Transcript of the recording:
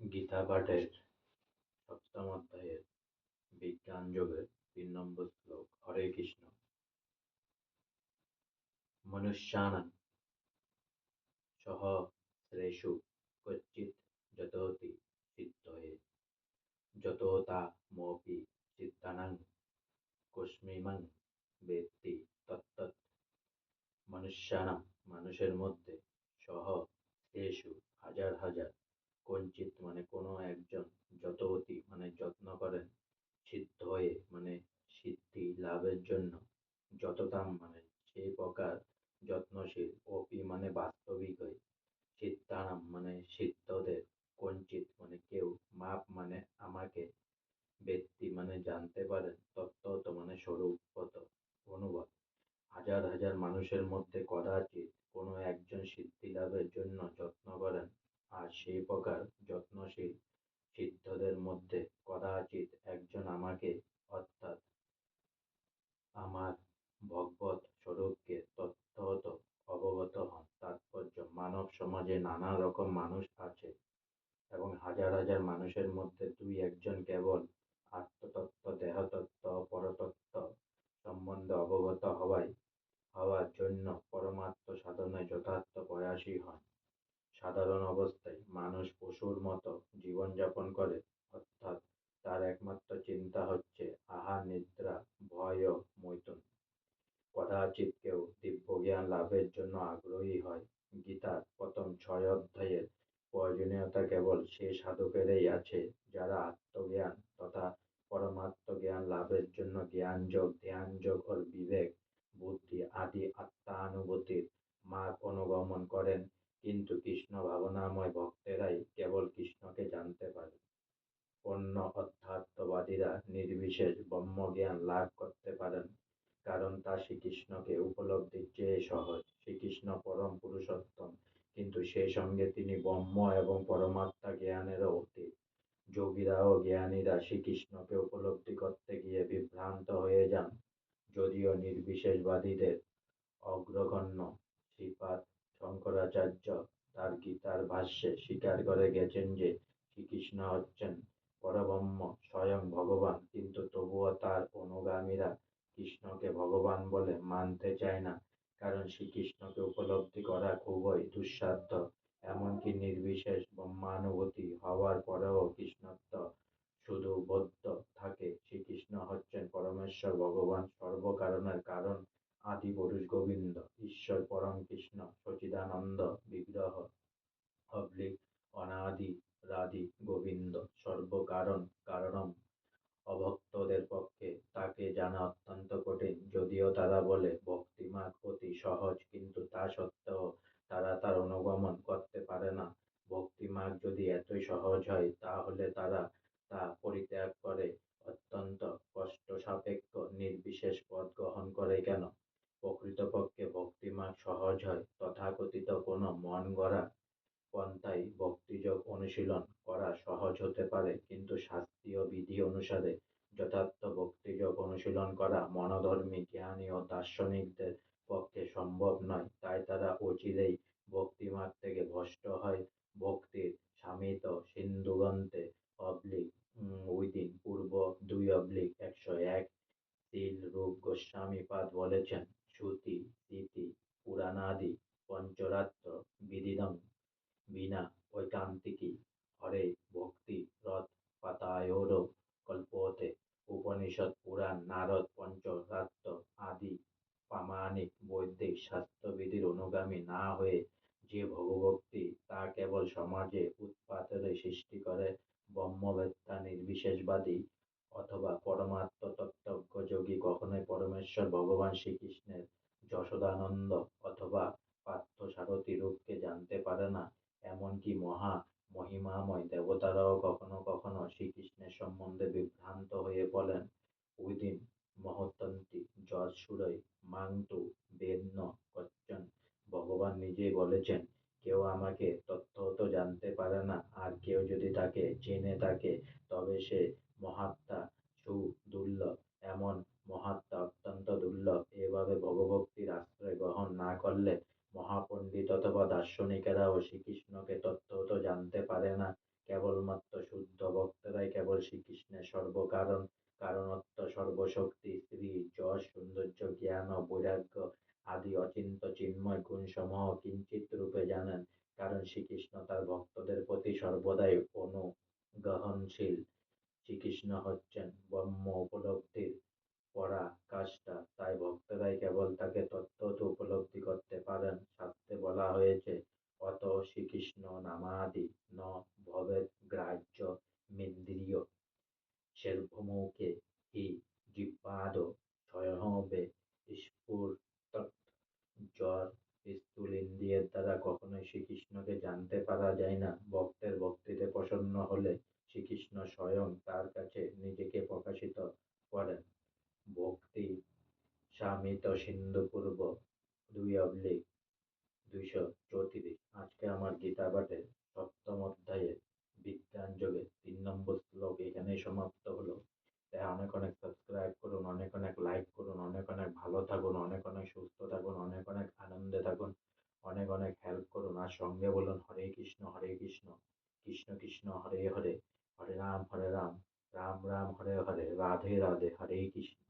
গীতা পাঠের সপ্তম অধ্যায়ের বিজ্ঞান যোগের ৩ নম্বর শ্লোক। হরে কৃষ্ণ। মনুষ্যানাং সহস্রেষু কচ্চিৎ যতোতি সিদ্ধয়ে যতো তামপি সিদ্ধানাং কস্মিমাং বেত্তি তত্তৎ। মনুষ্যানাং মানুষের মধ্যে সহস্রেষু হাজার হাজার কঞ্চিত মানে কোনো একজন যতোতি মানে যত্ন করেন সিদ্ধ হয়ে মানে সিদ্ধি লাভের জন্য যততাম মানে সেই প্রকার যত্নশীল অপি মানে বাস্তবিক হয়ে সিদ্ধানাম মানে সিদ্ধদের কঞ্চিত মানে কেউ মাপ মানে আমাকে ব্যক্তি মানে জানতে পারেন তত্ত্বত মানে স্বরূপগত অনুভব। হাজার হাজার মানুষের মধ্যে কদাচিৎ কোনো একজন সিদ্ধি লাভের জন্য যত্ন করেন, আর সেই প্রকার যত্নশীল সিদ্ধদের মধ্যে কদাচিৎ একজন আমাকে অর্থাৎ আমার ভগবৎ স্বরূপকে তত্ত্বত অবগত হন। তাৎপর্য: মানব সমাজে নানা রকম মানুষ আছে এবং হাজার হাজার মানুষের মধ্যে দুই একজন কেবল আত্মতত্ত্ব, দেহতত্ত্ব, পরতত্ত্ব সম্বন্ধে অবগত হওয়ার জন্য পরমাত্ম সাধনায় যথার্থ প্রয়াসী হন। সাধারণ অবস্থায় মানুষ পশুর মতো জীবনযাপন করে, অর্থাৎ তার একমাত্র চিন্তা হচ্ছে আহার, নিদ্রা, ভয় ও মৈথুন। কদাচিৎ কেউ দিব্যজ্ঞান লাভের জন্য আগ্রহী হয়। গীতার প্রথম 6 অধ্যায়ের প্রয়োজনীয়তা কেবল সে সাধকেরই আছে যারা আত্মজ্ঞান তথা পরমাত্ম জ্ঞান লাভের জন্য জ্ঞানযোগ, ধ্যানযোগ ও বিবেক বুদ্ধি আদি আত্মানুভূতির মার্গ অনুগমন করেন। কিন্তু কৃষ্ণ ভাবনাময় ভক্তেরাই কেবল কৃষ্ণকে জানতে পারে। অন্য অধ্যাত্মবাদীরা নির্বিশেষ ব্রহ্মজ্ঞান লাভ করতে পারেন, কারণ তা শ্রীকৃষ্ণকে উপলব্ধির চেয়ে সহজ। শ্রীকৃষ্ণ পরম পুরুষোত্তম, কিন্তু সেই সঙ্গে তিনি ব্রহ্ম এবং পরমাত্মা জ্ঞানেরও অতীত। যোগীরা ও জ্ঞানীরা শ্রীকৃষ্ণকে উপলব্ধি করতে গিয়ে বিভ্রান্ত হয়ে যান। যদিও নির্বিশেষবাদীদের অগ্রগণ্য শ্রীপাদ শঙ্করাচার্য তার গীতার ভাষ্যে স্বীকার করে গেছেন যে শ্রীকৃষ্ণ হচ্ছেন পরব্রহ্ম, স্বয়ং ভগবান, কিন্তু তবুও তার অনুগামীরা কৃষ্ণকে ভগবান বলে মানতে চায় না, কারণ শ্রীকৃষ্ণকে উপলব্ধি করা খুবই দুঃসাধ্য। এমনকি নির্বিশেষ ব্রহ্মানুভূতি হওয়ার পরেও কৃষ্ণত্ব শুধু বৌদ্ধ থাকে। শ্রীকৃষ্ণ হচ্ছেন পরমেশ্বর ভগবান, সর্বকারণের কারণ, আদি পুরুষ গোবিন্দ, ঈশ্বর পরম কৃষ্ণ, সচ্চিদানন্দ বিগ্রহ অবলিক অনাদি রাদি গোবিন্দ, সর্বকারণ কারণম। অভক্তদের পক্ষে তাকে জানা অত্যন্ত কঠিন, যদিও তারা বলে ভক্তিমার্গ অতি সহজ, কিন্তু তা সত্ত্বেও তারা তার অনুগমন করতে পারে না। ভক্তিমার্গ যদি এতই সহজ হয়, তাহলে তারা তা পরিত্যাগ করে অত্যন্ত কষ্টসাপেক্ষ নির্বিশেষ পথ গ্রহণ করে কেন? প্রকৃতপক্ষে ভক্তিমার্গ সহজ হয় তথাকথিত কোনো মন গড়া পন্থায় ভক্তিযোগ অনুশীলন করা সহজ হতে পারে, কিন্তু শাস্ত্রীয় বিধি অনুসারে যথার্থ ভক্তিযোগ অনুশীলন করা মনোধর্মী, জ্ঞানী ও দার্শনিকদের পক্ষে সম্ভব নয়। তাই তারা অচিরেই ভক্তিমার্গ থেকে ভ্রষ্ট হয়। ভক্তির শামিত সিন্ধুগ্রন্থে অবলিক উইদিন পূর্ব 2/101 শ্রীল রূপ গোস্বামী পাদ বলেছেন, শ্রুতি স্মৃতি পুরাণাদি পঞ্চরাত্র বিদিদং বিনা ঐকান্তিকী হরে ভক্তি রথ পাতায়োর কল্পতে। উপনিষদ, পুরাণ, নারদ, পঞ্চরাত্র আদি প্রামাণিক বৈদিক শাস্ত্রবিধির অনুগামী না হয়ে যে ভগভক্তি তা কেবল সমাজে উৎপাতেরই সৃষ্টি করে। ব্রহ্মবেত্তা নির্বিশেষবাদী অথবা পরমাত্ম তত্ত্বজ্ঞ যোগী কখনোই পরমেশ্বর ভগবান শ্রীকৃষ্ণের যশোদানন্দ অথবা পার্থসারথী রূপকে জানতে পারে না। এমনকি মহা মহিমাময় দেবতারাও কখনো কখনো শ্রীকৃষ্ণের সম্বন্ধে বিভ্রান্ত হয়ে বলেন, উইদিন মহতন্তি যৎসুরৈ মাং তু বেদ ন কচ্চন। ভগবান নিজেই বলেছেন, কেউ আমাকে তত্ত্বত জানতে পারে না, আর কেউ যদি তাকে জেনে থাকে তবে সে মহাত্মা সুদুর্লভ। এমন মহাত্মা অত্যন্ত দুর্লভ। এভাবে ভগভক্তির আশ্রয় গ্রহণ না করলে মহাপণ্ডিত অথবা দার্শনিকেরাও শ্রীকৃষ্ণকে তত্ত্বত জানতে পারে না, কেবলমাত্র শুদ্ধ ভক্তরাই কেবল শ্রীকৃষ্ণের সর্বকারণ, কারণত্ব, সর্বশক্তি, শ্রী যশ, সৌন্দর্য, জ্ঞান ও বৈরাগ্য আদি অচিন্ত্য চিন্ময় গুণসমূহ কিঞ্চিৎ রূপে জানেন। কারণ শ্রীকৃষ্ণ তার ভক্তদের প্রতি সর্বদাই অনুগ্রহণশীল। শ্রীকৃষ্ণ হচ্ছেন ব্রহ্ম উপলব্ধির পরাকাষ্ঠা, তাই ভক্তরাই কেবল তাকে তত্ত্বত উপলব্ধি করতে পারেন। শাস্ত্রে বলা হয়েছে, অত শ্রীকৃষ্ণ নামাদি ন ভবেৎ গ্রাহ্য মিন্দ্রিয় সের্ভমুখে হি জিহ্বাদো স্বয়ংবে স্ফুরতৎ। জ্বর স্থূল ইন্দ্রিয়ের দ্বারা কখনোই শ্রীকৃষ্ণকে জানতে পারা যায় না। ভক্তের ভক্তিতে প্রসন্ন হলে শ্রীকৃষ্ণ স্বয়ং তার কাছে নিজেকে প্রকাশিত করেন। ভক্তি শামিত সিন্ধু পূর্ব 2/234। আজকে আমার গীতা পাঠের সপ্তম অধ্যায়ে বিজ্ঞান যোগে 3 নম্বর শ্লোক এখানেই সমাপ্ত হলো। তাই অনেক অনেক সাবস্ক্রাইব করুন, অনেক অনেক লাইক করুন, অনেক অনেক ভালো থাকুন, অনেক অনেক সুস্থ থাকুন, অনেক অনেক আনন্দে থাকুন, অনেক অনেক হেল্প করুন। আর সঙ্গে বলুন হরে কৃষ্ণ হরে কৃষ্ণ, কৃষ্ণ কৃষ্ণ হরে হরে, হরে রাম রাম রাম হরে হরে, রাধে রাধে, হরে কৃষ্ণ।